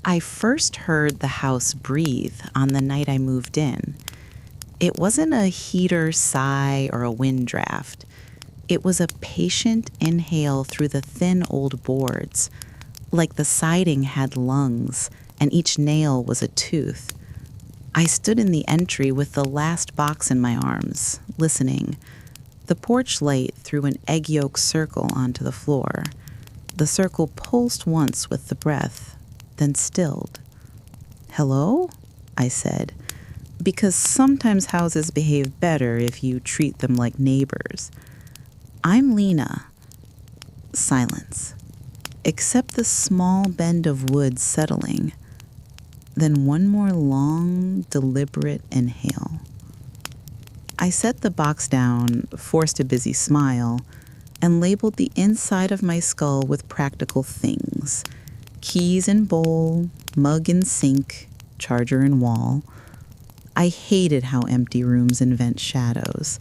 I first heard the house breathe on the night I moved in. It wasn't a heater sigh or a wind draft. It was a patient inhale through the thin old boards, like the siding had lungs and each nail was a tooth. I stood in the entry with the last box in my arms, listening. The porch light threw an egg yolk circle onto the floor. The circle pulsed once with the breath, then stilled. "Hello?" I said, because sometimes houses behave better if you treat them like neighbors. "I'm Lena." Silence, except the small bend of wood settling. Then one more long, deliberate inhale. I set the box down, forced a busy smile, and labeled the inside of my skull with practical things. Keys in bowl, mug in sink, charger in wall. I hated how empty rooms invent shadows.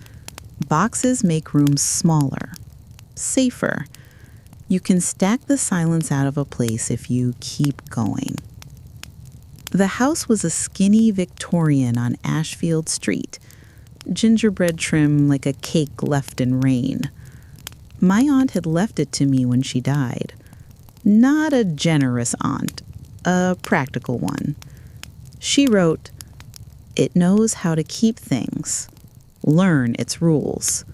Boxes make rooms smaller, safer. You can stack the silence out of a place if you keep going. The house was a skinny Victorian on Ashfield Street, gingerbread trim like a cake left in rain. My aunt had left it to me when she died. Not a generous aunt, a practical one. She wrote, "It knows how to keep things. Learn its rules.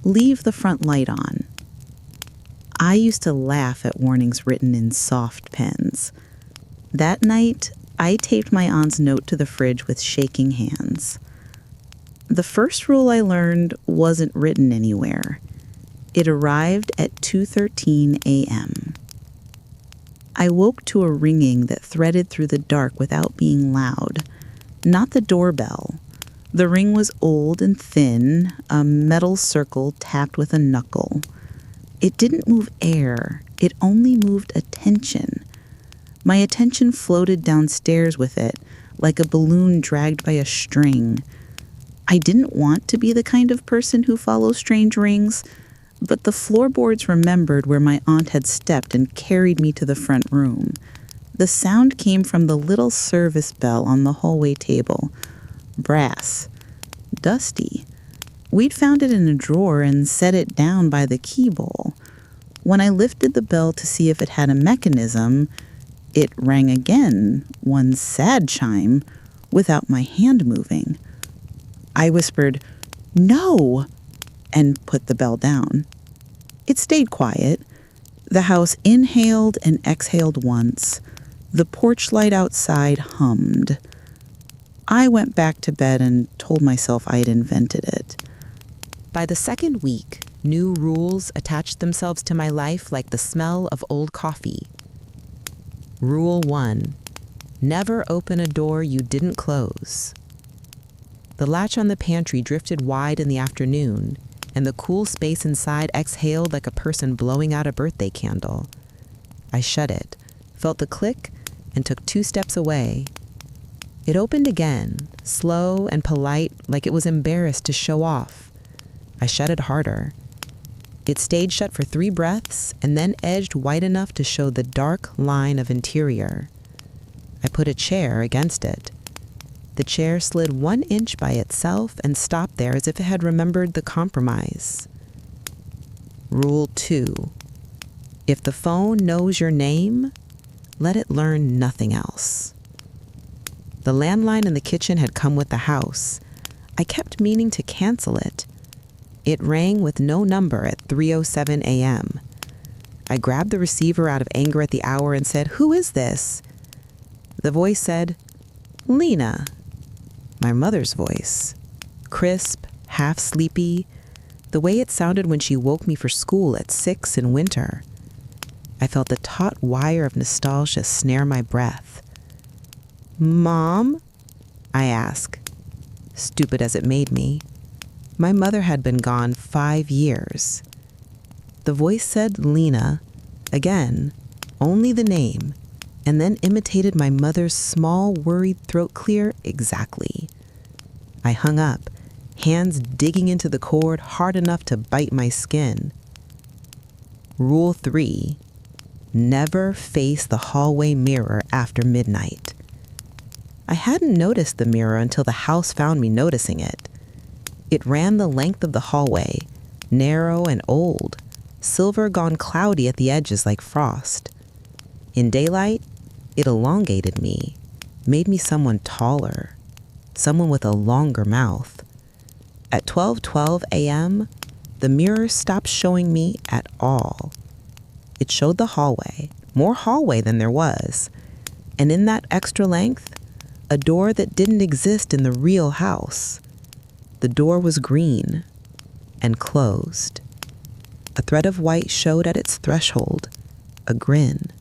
Leave the front light on." I used to laugh at warnings written in soft pens. That night, I taped my aunt's note to the fridge with shaking hands. The first rule I learned wasn't written anywhere. It arrived at 2:13 a.m. I woke to a ringing that threaded through the dark without being loud. Not the doorbell. The ring was old and thin, a metal circle tapped with a knuckle. It didn't move air. It only moved attention. My attention floated downstairs with it, like a balloon dragged by a string. I didn't want to be the kind of person who follows strange rings, but the floorboards remembered where my aunt had stepped and carried me to the front room. The sound came from the little service bell on the hallway table. Brass. Dusty. We'd found it in a drawer and set it down by the key bowl. When I lifted the bell to see if it had a mechanism, it rang again, one sad chime, without my hand moving. I whispered, "No!" and put the bell down. It stayed quiet. The house inhaled and exhaled once. The porch light outside hummed. I went back to bed and told myself I'd invented it. By the second week, new rules attached themselves to my life like the smell of old coffee. Rule 1. Never open a door you didn't close. The latch on the pantry drifted wide in the afternoon, and the cool space inside exhaled like a person blowing out a birthday candle. I shut it, felt the click, and took 2 steps away. It opened again, slow and polite, like it was embarrassed to show off. I shut it harder. It stayed shut for 3 breaths and then edged wide enough to show the dark line of interior. I put a chair against it. The chair slid 1 inch by itself and stopped there as if it had remembered the compromise. Rule 2. If the phone knows your name, let it learn nothing else. The landline in the kitchen had come with the house. I kept meaning to cancel it. It rang with no number at 3:07 a.m. I grabbed the receiver out of anger at the hour and said, "Who is this?" The voice said, "Lena." My mother's voice. Crisp, half sleepy, the way it sounded when she woke me for school at 6 in winter. I felt the taut wire of nostalgia snare my breath. "Mom?" I asked, stupid as it made me. My mother had been gone 5 years. The voice said Lena, again, only the name, and then imitated my mother's small, worried throat clear exactly. I hung up, hands digging into the cord hard enough to bite my skin. Rule 3. Never face the hallway mirror after midnight. I hadn't noticed the mirror until the house found me noticing it. It ran the length of the hallway, narrow and old, silver gone cloudy at the edges like frost. In daylight, it elongated me, made me someone taller, someone with a longer mouth. At 12:12 a.m., the mirror stopped showing me at all. It showed the hallway, more hallway than there was, and in that extra length, a door that didn't exist in the real house. The door was green and closed. A thread of white showed at its threshold, a grin.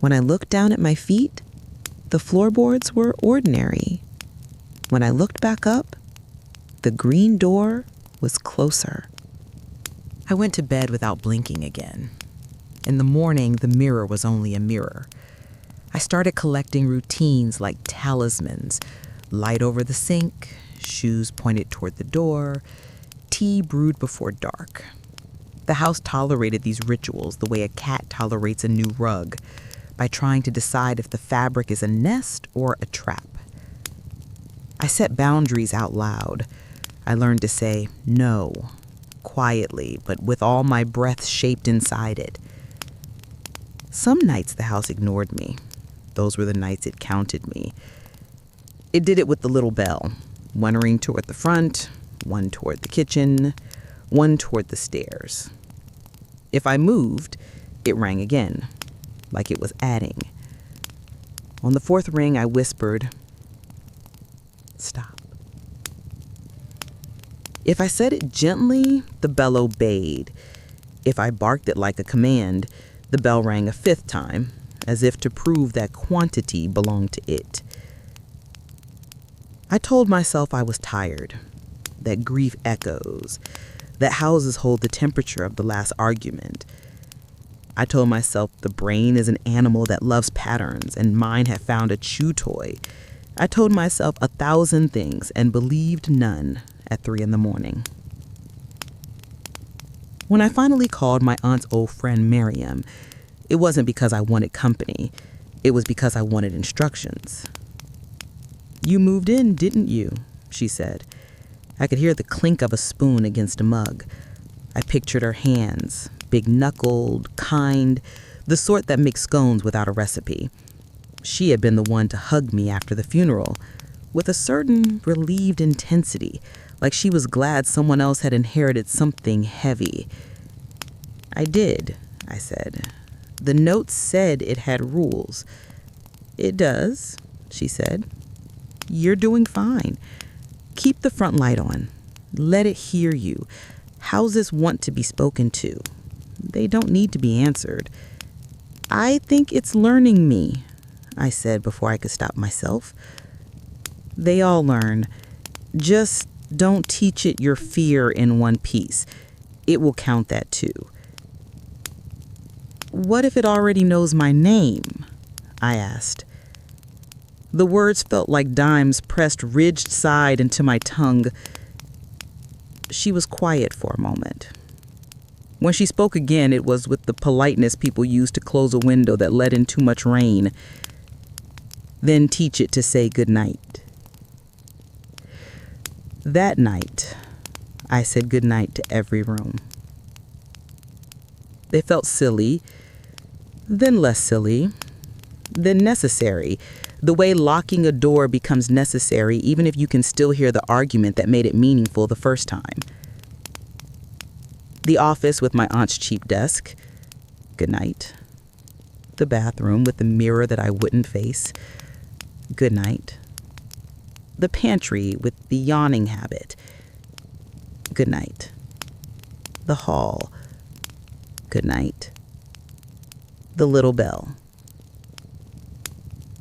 When I looked down at my feet, the floorboards were ordinary. When I looked back up, the green door was closer. I went to bed without blinking again. In the morning, the mirror was only a mirror. I started collecting routines like talismans, light over the sink, shoes pointed toward the door, tea brewed before dark. The house tolerated these rituals the way a cat tolerates a new rug, by trying to decide if the fabric is a nest or a trap. I set boundaries out loud. I learned to say no, quietly, but with all my breath shaped inside it. Some nights the house ignored me. Those were the nights it counted me. It did it with the little bell, one ring toward the front, one toward the kitchen, one toward the stairs. If I moved, it rang again, like it was adding. On the fourth ring, I whispered, "Stop." If I said it gently, the bell obeyed. If I barked it like a command, the bell rang a fifth time, as if to prove that quantity belonged to it. I told myself I was tired, that grief echoes, that houses hold the temperature of the last argument. I told myself the brain is an animal that loves patterns, and mine had found a chew toy. I told myself 1,000 things and believed none at 3 a.m. When I finally called my aunt's old friend Miriam, it wasn't because I wanted company. It was because I wanted instructions. "You moved in, didn't you?" she said. I could hear the clink of a spoon against a mug. I pictured her hands, big-knuckled, kind, the sort that makes scones without a recipe. She had been the one to hug me after the funeral, with a certain relieved intensity, like she was glad someone else had inherited something heavy. "I did," I said. "The note said it had rules." "It does," she said. "You're doing fine. Keep the front light on. Let it hear you. Houses want to be spoken to. They don't need to be answered." "I think it's learning me," I said before I could stop myself. "They all learn. Just don't teach it your fear in one piece. It will count that too." "What if it already knows my name?" I asked. The words felt like dimes pressed ridged side into my tongue. She was quiet for a moment. When she spoke again, it was with the politeness people use to close a window that let in too much rain. "Then teach it to say goodnight." That night, I said goodnight to every room. They felt silly, then less silly, then necessary. The way locking a door becomes necessary even if you can still hear the argument that made it meaningful the first time. The office with my aunt's cheap desk. Good night. The bathroom with the mirror that I wouldn't face. Good night. The pantry with the yawning habit. Good night. The hall. Good night. The little bell.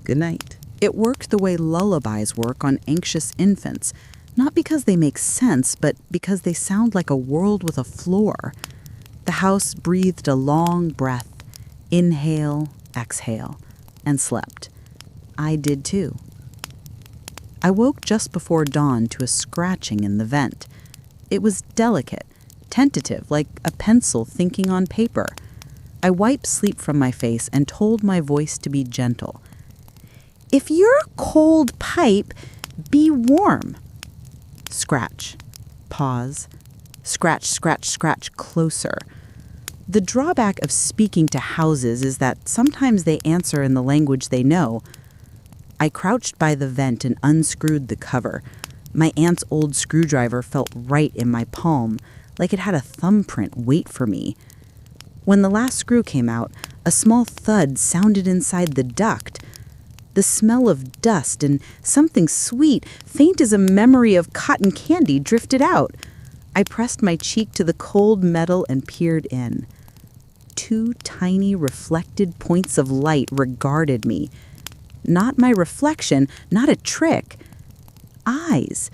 Good night. It worked the way lullabies work on anxious infants, not because they make sense, but because they sound like a world with a floor. The house breathed a long breath, inhale, exhale, and slept. I did too. I woke just before dawn to a scratching in the vent. It was delicate, tentative, like a pencil thinking on paper. I wiped sleep from my face and told my voice to be gentle. If you're a cold pipe, be warm. Scratch. Pause. Scratch, scratch, scratch, closer. The drawback of speaking to houses is that sometimes they answer in the language they know. I crouched by the vent and unscrewed the cover. My aunt's old screwdriver felt right in my palm, like it had a thumbprint wait for me. When the last screw came out, a small thud sounded inside the duct. The smell of dust and something sweet, faint as a memory of cotton candy, drifted out. I pressed my cheek to the cold metal and peered in. 2 tiny reflected points of light regarded me. Not my reflection, not a trick. Eyes.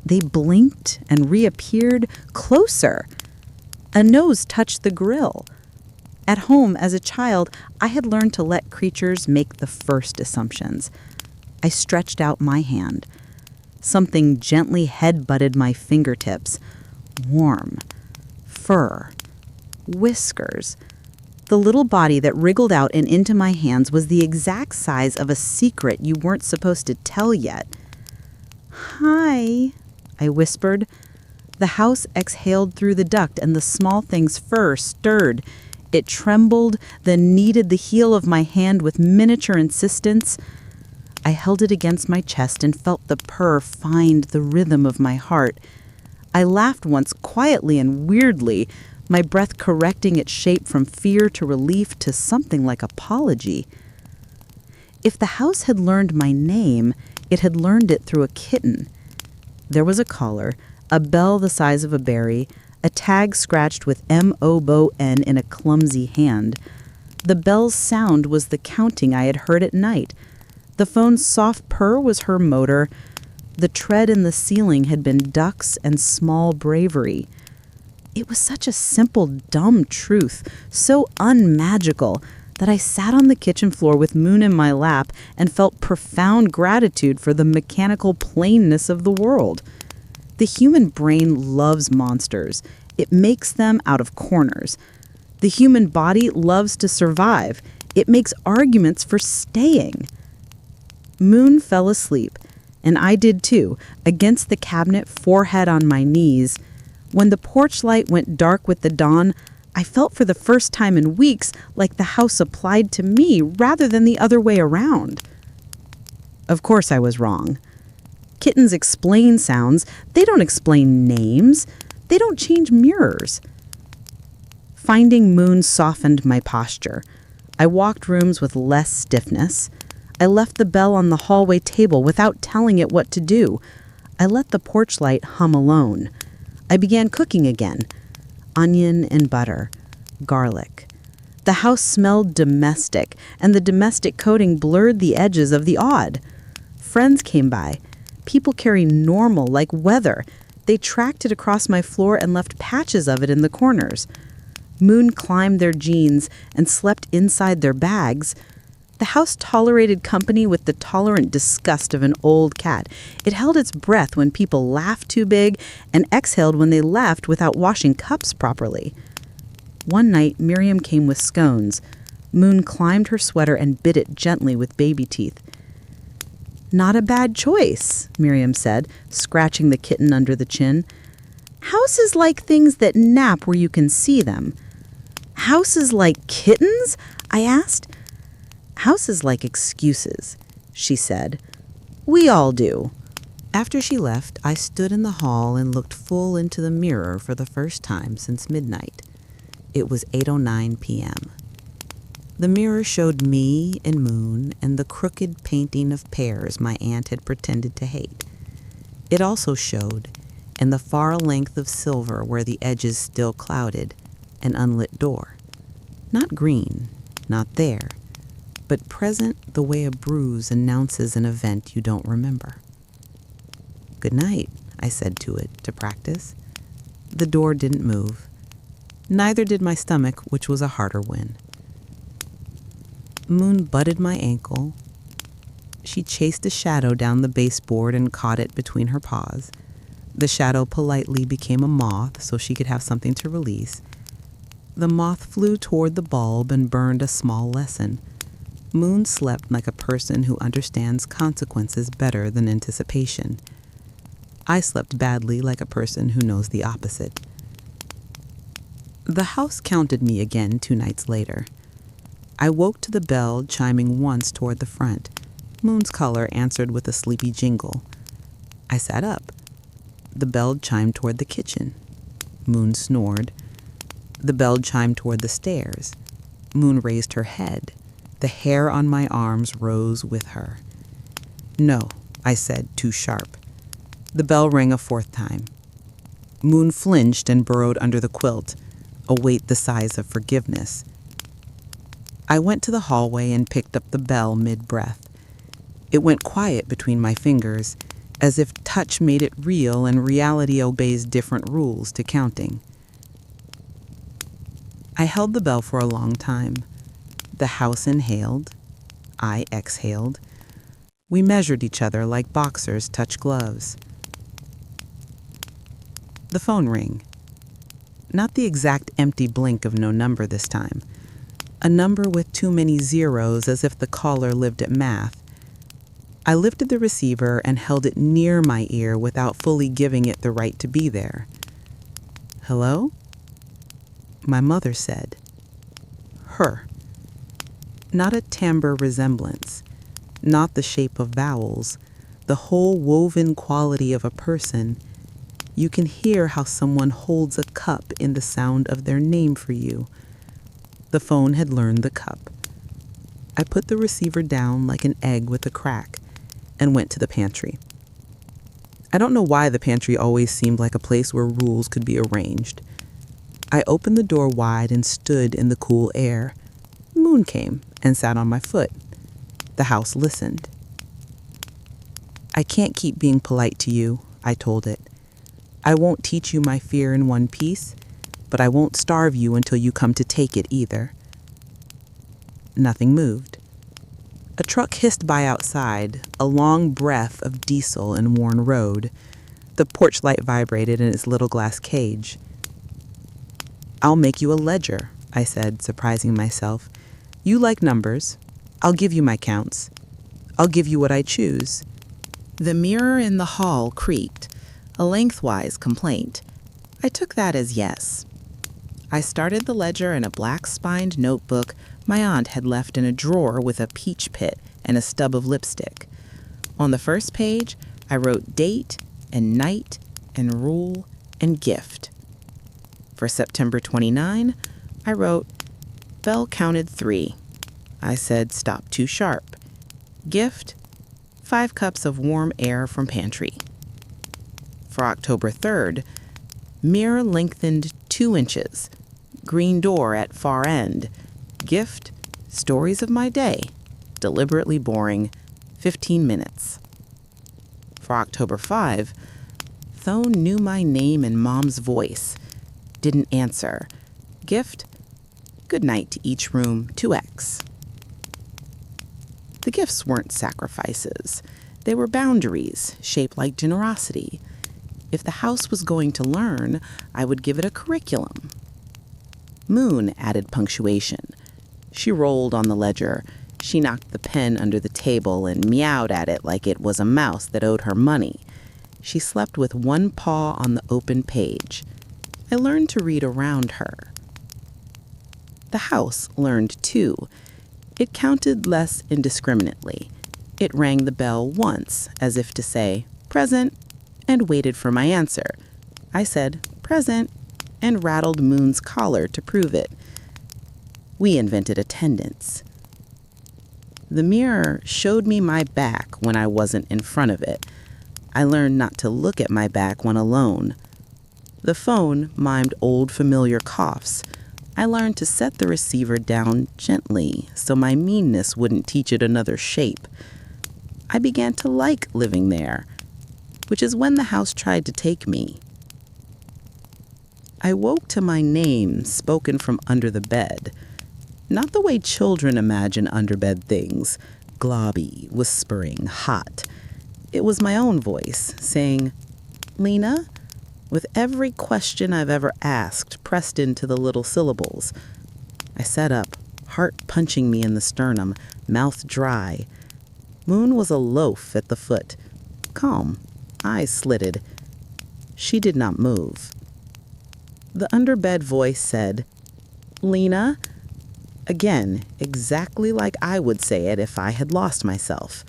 They blinked and reappeared closer. A nose touched the grill. At home, as a child, I had learned to let creatures make the first assumptions. I stretched out my hand. Something gently head-butted my fingertips. Warm. Fur. Whiskers. The little body that wriggled out and into my hands was the exact size of a secret you weren't supposed to tell yet. Hi, I whispered. The house exhaled through the duct and the small thing's fur stirred. It trembled, then kneaded the heel of my hand with miniature insistence. I held it against my chest and felt the purr find the rhythm of my heart. I laughed once quietly and weirdly, my breath correcting its shape from fear to relief to something like apology. If the house had learned my name, it had learned it through a kitten. There was a collar, a bell the size of a berry, a tag scratched with M-O-B-O-N in a clumsy hand. The bell's sound was the counting I had heard at night. The phone's soft purr was her motor. The tread in the ceiling had been ducks and small bravery. It was such a simple, dumb truth, so unmagical, that I sat on the kitchen floor with Moon in my lap and felt profound gratitude for the mechanical plainness of the world. The human brain loves monsters. It makes them out of corners. The human body loves to survive. It makes arguments for staying. Moon fell asleep, and I did too, against the cabinet, forehead on my knees. When the porch light went dark with the dawn, I felt for the first time in weeks like the house applied to me rather than the other way around. Of course I was wrong. Kittens explain sounds. They don't explain names. They don't change mirrors. Finding Moon softened my posture. I walked rooms with less stiffness. I left the bell on the hallway table without telling it what to do. I let the porch light hum alone. I began cooking again. Onion and butter. Garlic. The house smelled domestic, and the domestic coating blurred the edges of the odd. Friends came by. People carry normal like weather. They tracked it across my floor and left patches of it in the corners. Moon climbed their jeans and slept inside their bags. The house tolerated company with the tolerant disgust of an old cat. It held its breath when people laughed too big and exhaled when they left without washing cups properly. One night, Miriam came with scones. Moon climbed her sweater and bit it gently with baby teeth. "Not a bad choice," Miriam said, scratching the kitten under the chin. "Houses like things that nap where you can see them." "Houses like kittens?" I asked. "Houses like excuses," she said. "We all do." After she left, I stood in the hall and looked full into the mirror for the first time since midnight. It was 8:09 p.m. The mirror showed me and Moon and the crooked painting of pears my aunt had pretended to hate. It also showed, in the far length of silver where the edges still clouded, an unlit door. Not green, not there, but present the way a bruise announces an event you don't remember. "Good night," I said to it to practice. The door didn't move. Neither did my stomach, which was a harder win. Moon butted my ankle. She chased a shadow down the baseboard and caught it between her paws. The shadow politely became a moth so she could have something to release. The moth flew toward the bulb and burned a small lesson. Moon slept like a person who understands consequences better than anticipation. I slept badly like a person who knows the opposite. The house counted me again 2 nights later. I woke to the bell chiming once toward the front. Moon's color answered with a sleepy jingle. I sat up. The bell chimed toward the kitchen. Moon snored. The bell chimed toward the stairs. Moon raised her head. The hair on my arms rose with her. "No," I said, too sharp. The bell rang a 4th time. Moon flinched and burrowed under the quilt, a weight the size of forgiveness. I went to the hallway and picked up the bell mid-breath. It went quiet between my fingers, as if touch made it real and reality obeys different rules to counting. I held the bell for a long time. The house inhaled. I exhaled. We measured each other like boxers touch gloves. The phone rang. Not the exact empty blink of no number this time. A number with too many zeros, as if the caller lived at math. I lifted the receiver and held it near my ear without fully giving it the right to be there. "Hello?" My mother said. Her. Not a timbre resemblance, not the shape of vowels, the whole woven quality of a person. You can hear how someone holds a cup in the sound of their name for you. The phone had learned the cup. I put the receiver down like an egg with a crack and went to the pantry. I don't know why the pantry always seemed like a place where rules could be arranged. I opened the door wide and stood in the cool air. Moon came and sat on my foot. The house listened. "I can't keep being polite to you," I told it. "I won't teach you my fear in one piece, but I won't starve you until you come to take it either." Nothing moved. A truck hissed by outside, a long breath of diesel and worn road. The porch light vibrated in its little glass cage. "I'll make you a ledger," I said, surprising myself. "You like numbers. I'll give you my counts. I'll give you what I choose." The mirror in the hall creaked, a lengthwise complaint. I took that as yes. I started the ledger in a black-spined notebook my aunt had left in a drawer with a peach pit and a stub of lipstick. On the first page, I wrote date and night and rule and gift. For September 29, I wrote, bell counted 3. I said stop too sharp. Gift, 5 cups of warm air from pantry. For October 3rd, mirror lengthened 2 inches. Green door at far end. Gift, stories of my day. Deliberately boring, 15 minutes. For October 5, Thone knew my name and Mom's voice. Didn't answer. Gift, good night to each room, 2x. The gifts weren't sacrifices. They were boundaries, shaped like generosity. If the house was going to learn, I would give it a curriculum. Moon added punctuation. She rolled on the ledger. She knocked the pen under the table and meowed at it like it was a mouse that owed her money. She slept with one paw on the open page. I learned to read around her. The house learned too. It counted less indiscriminately. It rang the bell once, as if to say, present, and waited for my answer. I said, present, and rattled Moon's collar to prove it. We invented attendance. The mirror showed me my back when I wasn't in front of it. I learned not to look at my back when alone. The phone mimed old familiar coughs. I learned to set the receiver down gently so my meanness wouldn't teach it another shape. I began to like living there, which is when the house tried to take me. I woke to my name spoken from under the bed. Not the way children imagine underbed things, globby, whispering, hot. It was my own voice saying, Lena, with every question I've ever asked pressed into the little syllables. I sat up, heart punching me in the sternum, mouth dry. Moon was a loaf at the foot, calm, eyes slitted. She did not move. The underbed voice said, "Lena?" Again, exactly like I would say it if I had lost myself.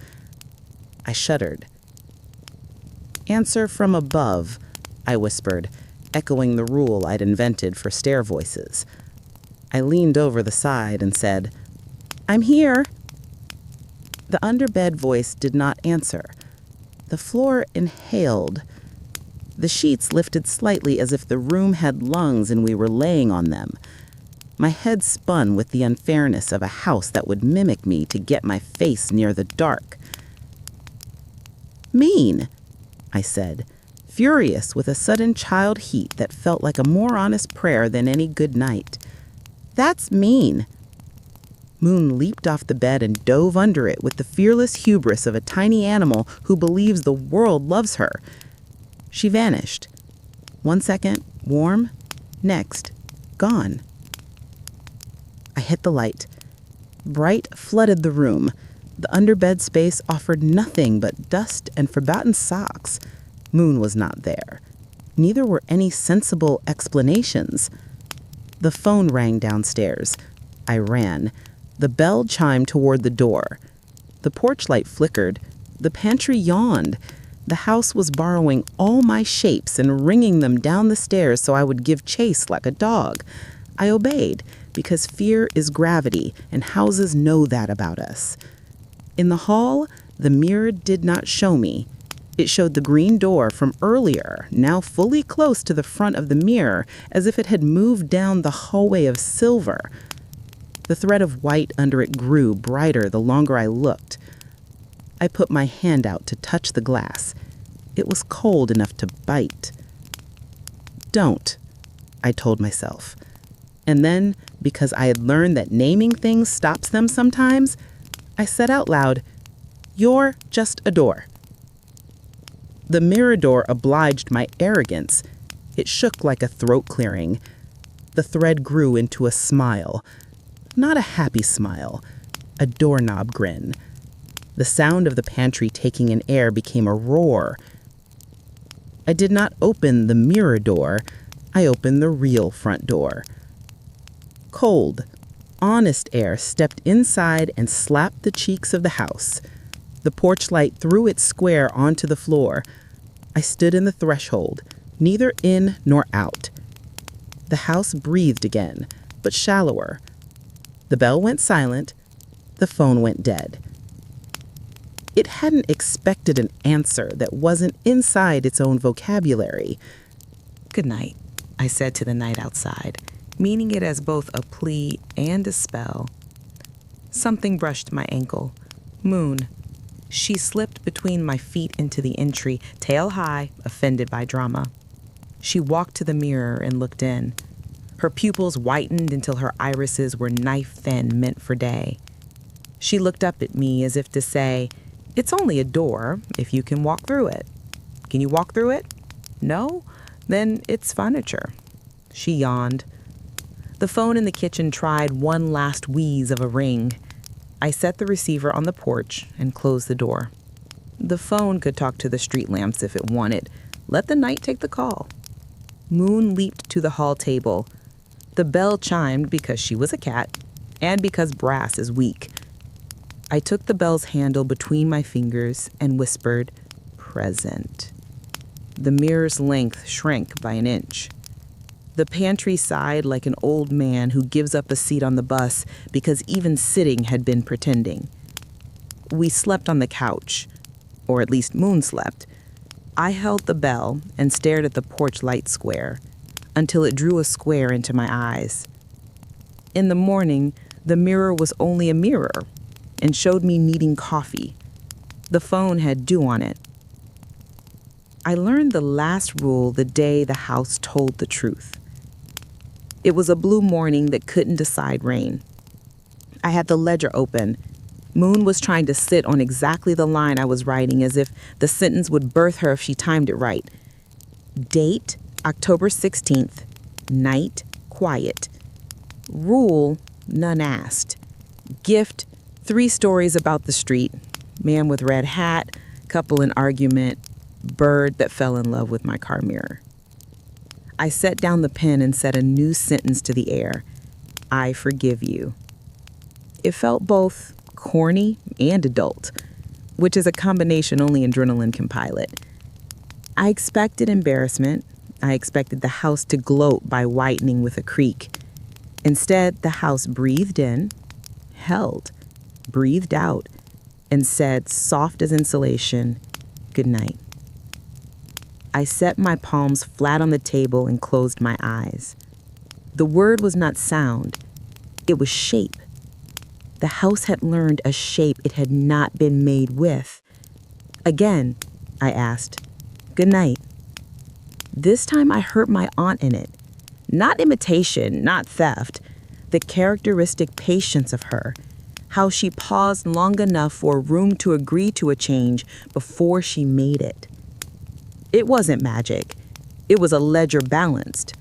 I shuddered. "Answer from above," I whispered, echoing the rule I'd invented for stair voices. I leaned over the side and said, "I'm here." The underbed voice did not answer. The floor inhaled. The sheets lifted slightly as if the room had lungs and we were laying on them. My head spun with the unfairness of a house that would mimic me to get my face near the dark. "Mean," I said, furious with a sudden child heat that felt like a more honest prayer than any good night. "That's mean." Moon leaped off the bed and dove under it with the fearless hubris of a tiny animal who believes the world loves her. She vanished. 1 second, warm. Next, gone. I hit the light. Bright flooded the room. The underbed space offered nothing but dust and forgotten socks. Moon was not there. Neither were any sensible explanations. The phone rang downstairs. I ran. The bell chimed toward the door. The porch light flickered. The pantry yawned. The house was borrowing all my shapes and wringing them down the stairs so I would give chase like a dog. I obeyed, because fear is gravity, and houses know that about us. In the hall, the mirror did not show me. It showed the green door from earlier, now fully close to the front of the mirror, as if it had moved down the hallway of silver. The thread of white under it grew brighter the longer I looked. I put my hand out to touch the glass. It was cold enough to bite. "Don't," I told myself. And then, because I had learned that naming things stops them sometimes, I said out loud, "You're just a door." The mirror door obliged my arrogance. It shook like a throat clearing. The thread grew into a smile. Not a happy smile, a doorknob grin. The sound of the pantry taking in air became a roar. I did not open the mirror door. I opened the real front door. Cold, honest air stepped inside and slapped the cheeks of the house. The porch light threw its square onto the floor. I stood in the threshold, neither in nor out. The house breathed again, but shallower. The bell went silent. The phone went dead. It hadn't expected an answer that wasn't inside its own vocabulary. "Good night," I said to the night outside, meaning it as both a plea and a spell. Something brushed my ankle. Moon. She slipped between my feet into the entry, tail high, offended by drama. She walked to the mirror and looked in. Her pupils whitened until her irises were knife thin, meant for day. She looked up at me as if to say, "It's only a door if you can walk through it. Can you walk through it? No? Then it's furniture." She yawned. The phone in the kitchen tried one last wheeze of a ring. I set the receiver on the porch and closed the door. The phone could talk to the street lamps if it wanted. Let the night take the call. Moon leaped to the hall table. The bell chimed because she was a cat and because brass is weak. I took the bell's handle between my fingers and whispered, "Present." The mirror's length shrank by an inch. The pantry sighed like an old man who gives up a seat on the bus because even sitting had been pretending. We slept on the couch, or at least Moon slept. I held the bell and stared at the porch light square until it drew a square into my eyes. In the morning, the mirror was only a mirror and showed me needing coffee. The phone had dew on it. I learned the last rule the day the house told the truth. It was a blue morning that couldn't decide rain. I had the ledger open. Moon was trying to sit on exactly the line I was writing as if the sentence would birth her if she timed it right. Date October 16th, night, quiet. Rule, none asked. Gift, 3 stories about the street. Man with red hat, couple in argument, bird that fell in love with my car mirror. I set down the pen and said a new sentence to the air. I forgive you. It felt both corny and adult, which is a combination only adrenaline can pilot. I expected embarrassment. I expected the house to gloat by whitening with a creak. Instead, the house breathed in, held, breathed out, and said, soft as insulation, good night. I set my palms flat on the table and closed my eyes. The word was not sound, it was shape. The house had learned a shape it had not been made with. Again, I asked, good night. This time I heard my aunt in it. Not imitation, not theft. The characteristic patience of her. How she paused long enough for room to agree to a change before she made it. It wasn't magic. It was a ledger balanced.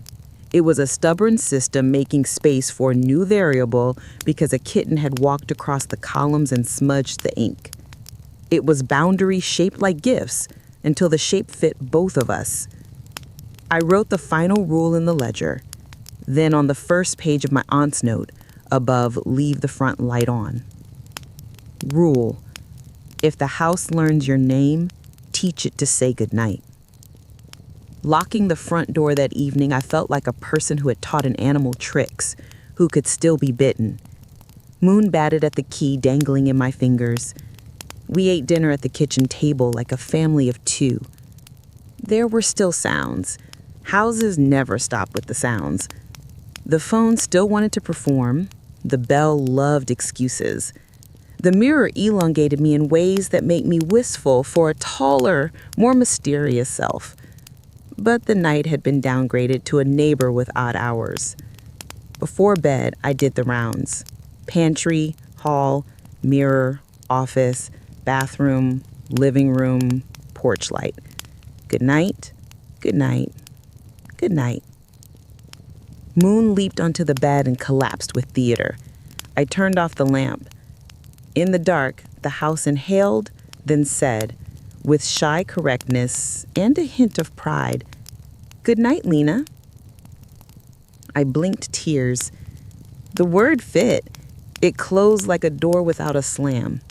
It was a stubborn system making space for a new variable because a kitten had walked across the columns and smudged the ink. It was boundaries shaped like gifts until the shape fit both of us. I wrote the final rule in the ledger. Then on the first page of my aunt's note, above leave the front light on. Rule, if the house learns your name, teach it to say goodnight. Locking the front door that evening, I felt like a person who had taught an animal tricks, who could still be bitten. Moon batted at the key dangling in my fingers. We ate dinner at the kitchen table like a family of 2. There were still sounds. Houses never stop with the sounds. The phone still wanted to perform. The bell loved excuses. The mirror elongated me in ways that make me wistful for a taller, more mysterious self. But the night had been downgraded to a neighbor with odd hours. Before bed, I did the rounds. Pantry, hall, mirror, office, bathroom, living room, porch light. Good night, good night, good night. Moon leaped onto the bed and collapsed with theater. I turned off the lamp. In the dark, the house inhaled, then said, with shy correctness and a hint of pride, good night, Lena. I blinked tears. The word fit. It closed like a door without a slam.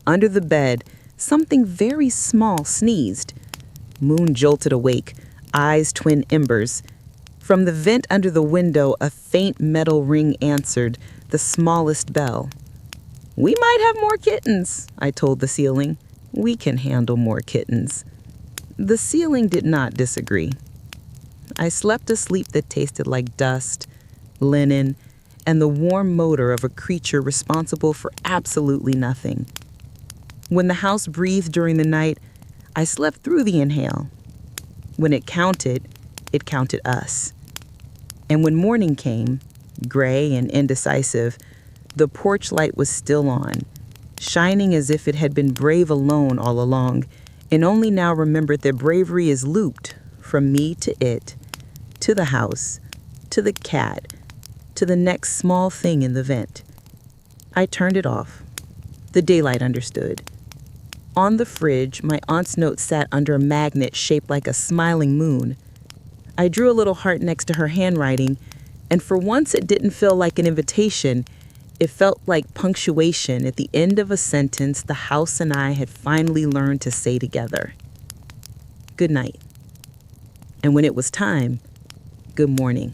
Under the bed, something very small sneezed. Moon jolted awake, eyes twin embers. From the vent under the window, a faint metal ring answered, the smallest bell. We might have more kittens, I told the ceiling. We can handle more kittens. The ceiling did not disagree. I slept a sleep that tasted like dust, linen, and the warm motor of a creature responsible for absolutely nothing. When the house breathed during the night, I slept through the inhale. When it counted us. And when morning came, gray and indecisive, the porch light was still on, shining as if it had been brave alone all along, and only now remembered that bravery is looped from me to it, to the house, to the cat, to the next small thing in the vent. I turned it off. The daylight understood. On the fridge, my aunt's note sat under a magnet shaped like a smiling moon. I drew a little heart next to her handwriting, and for once it didn't feel like an invitation. It felt like punctuation at the end of a sentence the house and I had finally learned to say together. Good night. And when it was time, good morning.